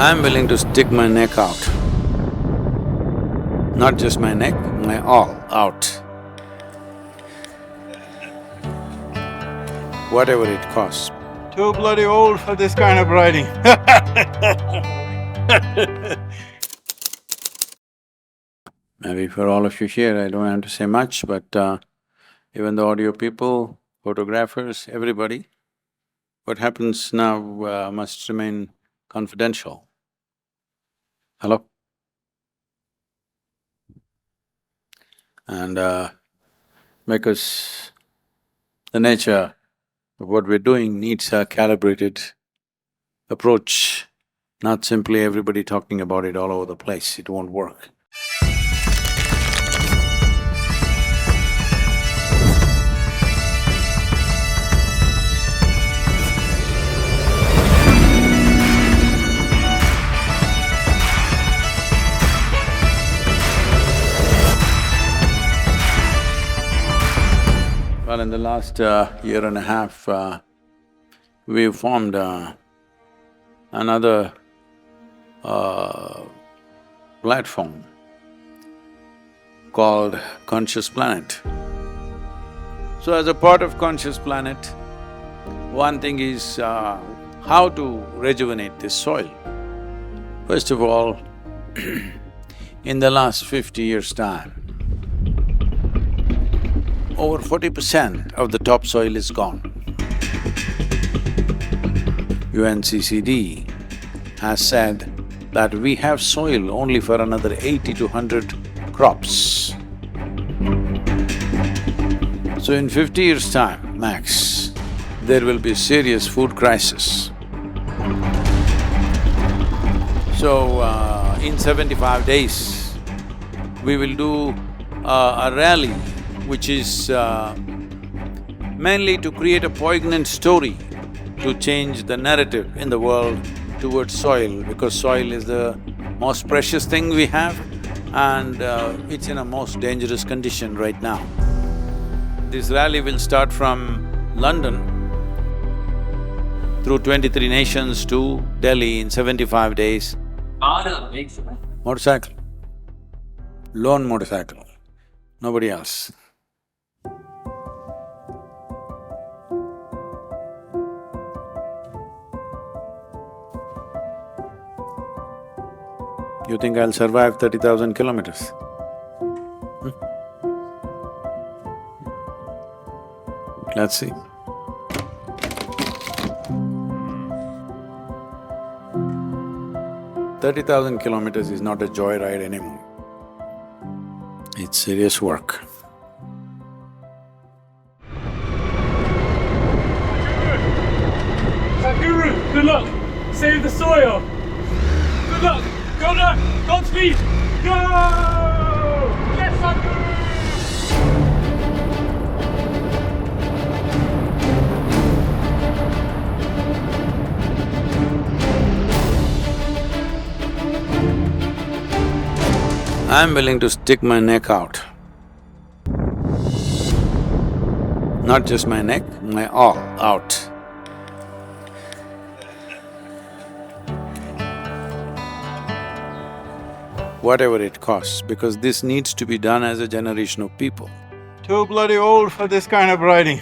I'm willing to stick my neck out. Not just my neck, my all out. Whatever it costs. Too bloody old for this kind of riding. Maybe for all of you here, I don't have to say much, but even the audio people, photographers, everybody, what happens now must remain confidential. Hello? And because the nature of what we're doing needs a calibrated approach, not simply everybody talking about it all over the place, it won't work. Well, in the last year and a half, we've formed another platform called Conscious Planet. So as a part of Conscious Planet, one thing is how to rejuvenate this soil. First of all, in the last 50 years' time, over 40% of the topsoil is gone. UNCCD has said that we have soil only for another 80 to 100 crops. So in 50 years' time, max, there will be a serious food crisis. So, in 75 days, we will do a rally which is mainly to create a poignant story to change the narrative in the world towards soil, because soil is the most precious thing we have and it's in a most dangerous condition right now. This rally will start from London through 23 nations to Delhi in 75 days. Motorcycle. Lone motorcycle, nobody else. You think I'll survive 30,000 kilometers? Let's see. "30,000 kilometers is not a joyride anymore. It's serious work. Sadhguru, good luck! Save the soil! Good luck! Go luck! Godspeed! Go! Yes, Sadhguru! I'm willing to stick my neck out. Not just my neck, my all out. Whatever it costs, because this needs to be done as a generation of people. Too bloody old for this kind of riding.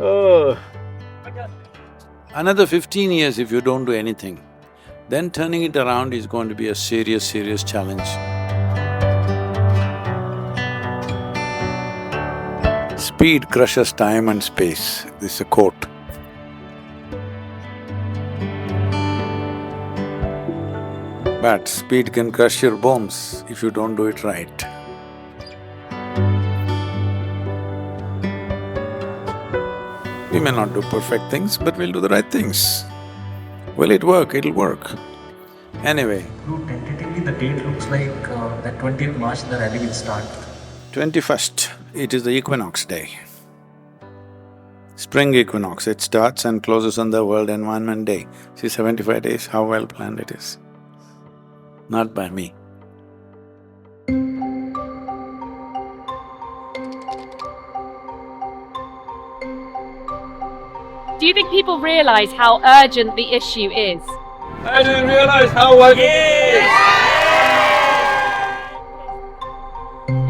Oh. Another 15 years if you don't do anything, then turning it around is going to be a serious challenge. Speed crushes time and space, this is a quote. But speed can crush your bones if you don't do it right. We may not do perfect things, but we'll do the right things. Will it work? It'll work. Anyway. Tentatively, the date looks like that 20th March the rally will start. 21st, it is the equinox day. Spring equinox, it starts and closes on the World Environment Day. See, 75 days, how well planned it is. Not by me. Do you think people realise how urgent the issue is? I didn't realize how I…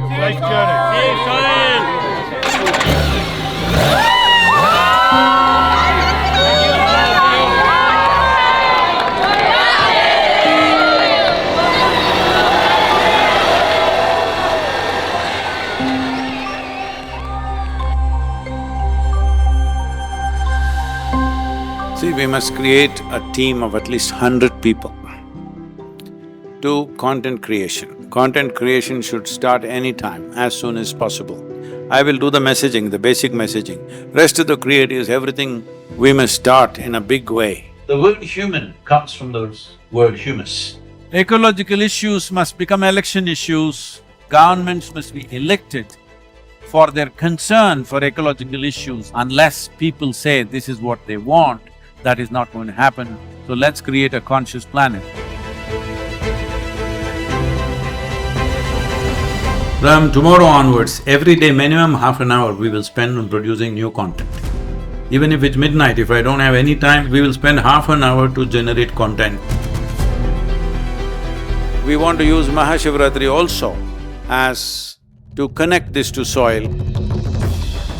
Safe journey. See, we must create a team of at least 100 people to content creation. Content creation should start anytime, as soon as possible. I will do the messaging, the basic messaging. Rest of the creatives, everything we must start in a big way. The word human comes from the word humus. Ecological issues must become election issues. Governments must be elected for their concern for ecological issues. Unless people say this is what they want, that is not going to happen. So let's create a conscious planet. From tomorrow onwards, every day minimum half an hour we will spend on producing new content. Even if it's midnight, if I don't have any time, we will spend half an hour to generate content. We want to use Mahashivratri also as to connect this to soil.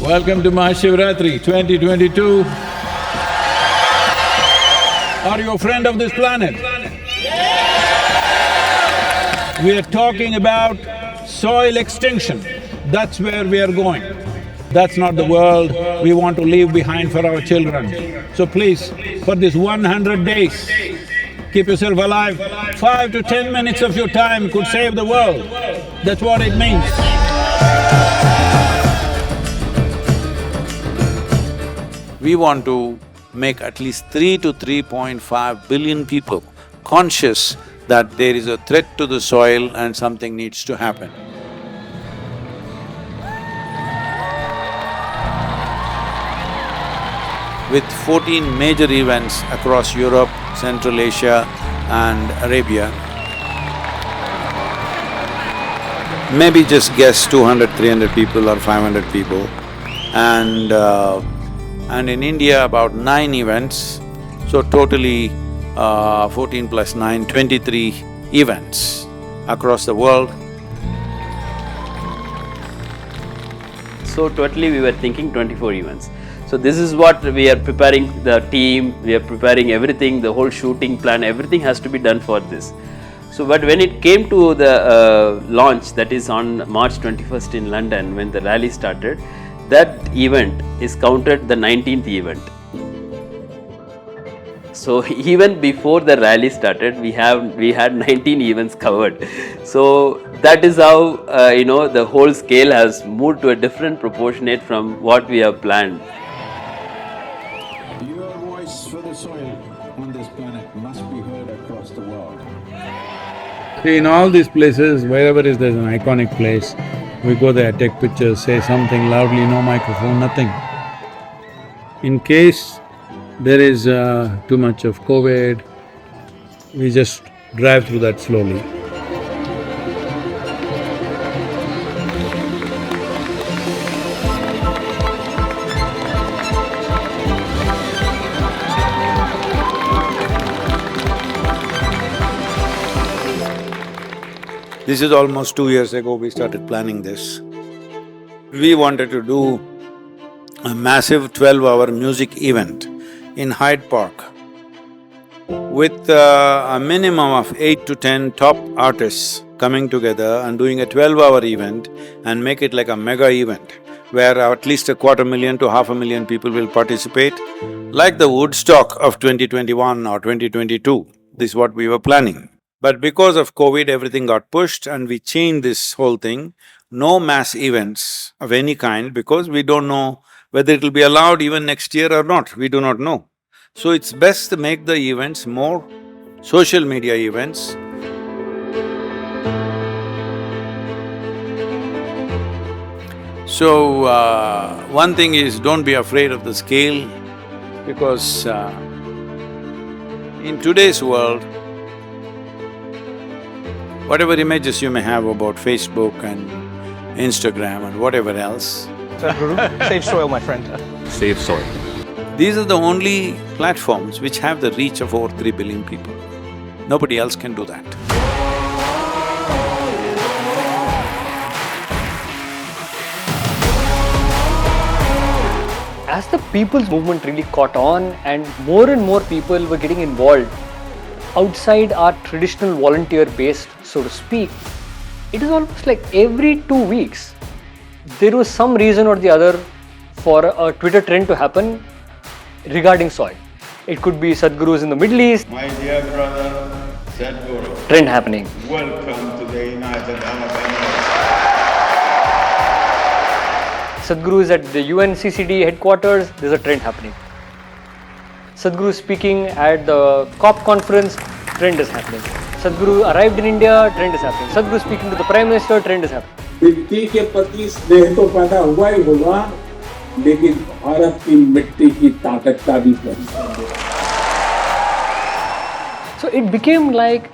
Welcome to Mahashivratri 2022. Are you a friend of this planet? We are talking about soil extinction. That's where we are going. That's not the world we want to leave behind for our children. So please, for this 100 days, keep yourself alive. 5 to 10 minutes of your time could save the world. That's what it means. We want to make at least 3 to 3.5 billion people conscious that there is a threat to the soil and something needs to happen. With 14 major events across Europe, Central Asia and Arabia, maybe just guess 200, 300 people or 500 people, and in India about 9 events, so totally 14 plus 9, 23 events across the world. So totally we were thinking 24 events. So this is what we are preparing the team, we are preparing everything, the whole shooting plan, everything has to be done for this. So but when it came to the launch, that is on March 21st in London, when the rally started, that event is counted the 19th event. So even before the rally started, we had 19 events covered. So that is how the whole scale has moved to a different proportionate from what we have planned. Your voice for the soil on this planet must be heard across the world. See, in all these places, wherever there's an iconic place, we go there, take pictures, say something loudly, no microphone, nothing. In case there is too much of COVID, we just drive through that slowly. This is almost 2 years ago we started planning this. We wanted to do a massive 12-hour music event in Hyde Park with a minimum of 8 to 10 top artists coming together and doing a 12-hour event and make it like a mega event where at least 250,000 to 500,000 people will participate, like the Woodstock of 2021 or 2022. This is what we were planning. But because of COVID, everything got pushed and we changed this whole thing. No mass events of any kind because we don't know whether it'll be allowed even next year or not, we do not know. So it's best to make the events more social media events. So, one thing is don't be afraid of the scale because in today's world, whatever images you may have about Facebook and Instagram and whatever else… Sadhguru, save soil, my friend. Save soil. These are the only platforms which have the reach of over 3 billion people. Nobody else can do that. As the people's movement really caught on and more people were getting involved outside our traditional volunteer base, so to speak, it is almost like every 2 weeks there was some reason or the other for a Twitter trend to happen regarding soil. It could be Sadhgurus in the Middle East. My dear brother, Sadhguru, Trend happening. welcome to the United Arab Emirates. Sadhguru is at the UNCCD headquarters, there's a trend happening. Sadhguru speaking at the COP conference, trend is happening. Sadhguru arrived in India, trend is happening. Sadhguru speaking to the Prime Minister, trend is happening. मिट्टी के प्रति स्नेह तो पैदा हुआ ही होगा, लेकिन भारत की मिट्टी की ताकत का भी परिचय। So it became like,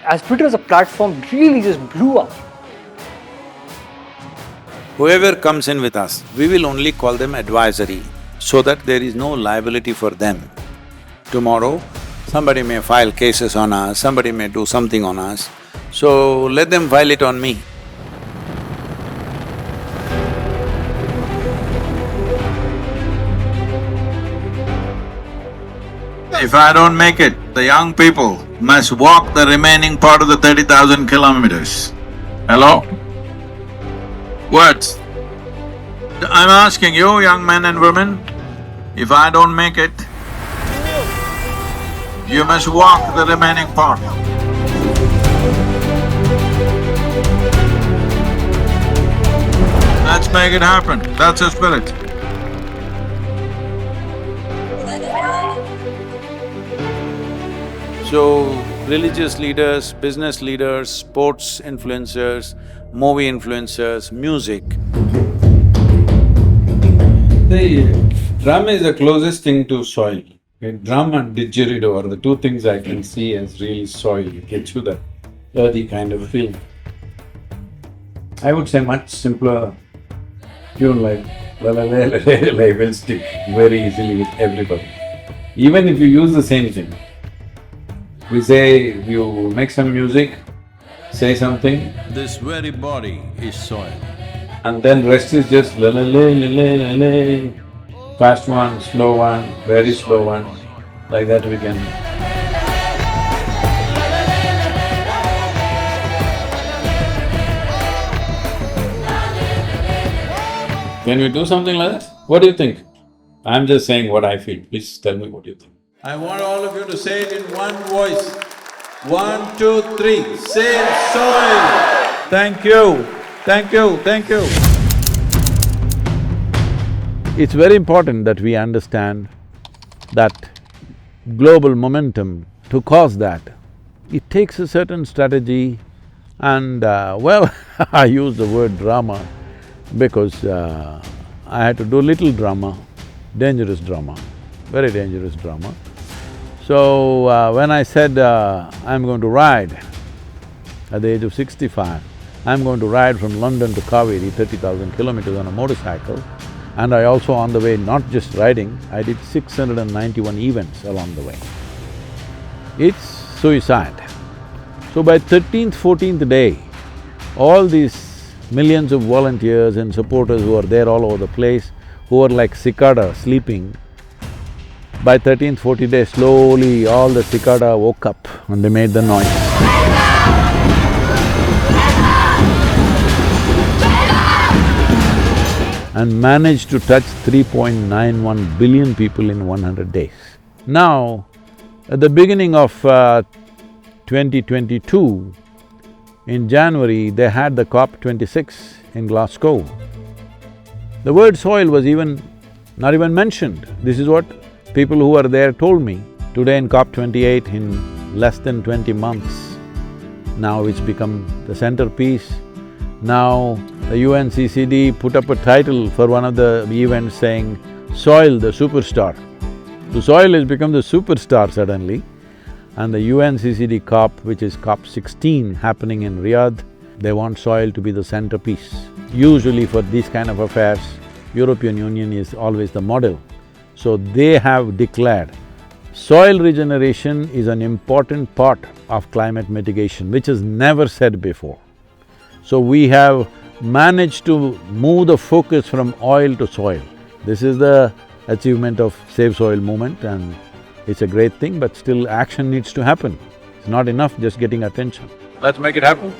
as Twitter as a platform really just blew up. Whoever comes in with us, we will only call them advisory, so that there is no liability for them. Tomorrow, somebody may file cases on us, somebody may do something on us, so let them file it on me. If I don't make it, the young people must walk the remaining part of the 30,000 kilometers. Hello? What? I'm asking you, young men and women, if I don't make it, you must walk the remaining part. Let's make it happen, that's the spirit. So, religious leaders, business leaders, sports influencers, movie influencers, music. The drum is the closest thing to soil. Okay, drum and didgeridoo are the two things I can see as really soil, it gets you that earthy kind of feeling. I would say much simpler tune like la la la la la la will stick very easily with everybody. Even if you use the same thing, we say, you make some music, say something. This very body is soil. And then rest is just la la la la la la la. Fast one, slow one, very slow one, like that we can. Can we do something like that? What do you think? I'm just saying what I feel, please tell me what you think. I want all of you to say it in one voice. 1, 2, 3, save soil! Thank you, thank you, thank you. It's very important that we understand that global momentum, to cause that, it takes a certain strategy and well, I use the word drama because I had to do little drama, dangerous drama, very dangerous drama. So, when I said I'm going to ride at the age of 65, I'm going to ride from London to Kaveri, 30,000 kilometers on a motorcycle, and I also on the way, not just riding, I did 691 events along the way. It's suicide. So by 13th, 14th day, all these millions of volunteers and supporters who are there all over the place, who are like cicada sleeping, by 13th, 14th day, slowly all the cicada woke up and they made the noise. And managed to touch 3.91 billion people in 100 days. Now, at the beginning of 2022, in January, they had the COP26 in Glasgow. The word soil was not even mentioned. This is what people who were there told me. Today in COP28, in less than 20 months, now it's become the centerpiece. Now the UNCCD put up a title for one of the events saying, Soil the Superstar. So soil has become the superstar suddenly, and the UNCCD COP, which is COP16 happening in Riyadh, they want soil to be the centerpiece. Usually for these kind of affairs, European Union is always the model. So they have declared soil regeneration is an important part of climate mitigation, which is never said before. So we have managed to move the focus from oil to soil. This is the achievement of Save Soil movement, and it's a great thing, but still action needs to happen. It's not enough just getting attention. Let's make it happen.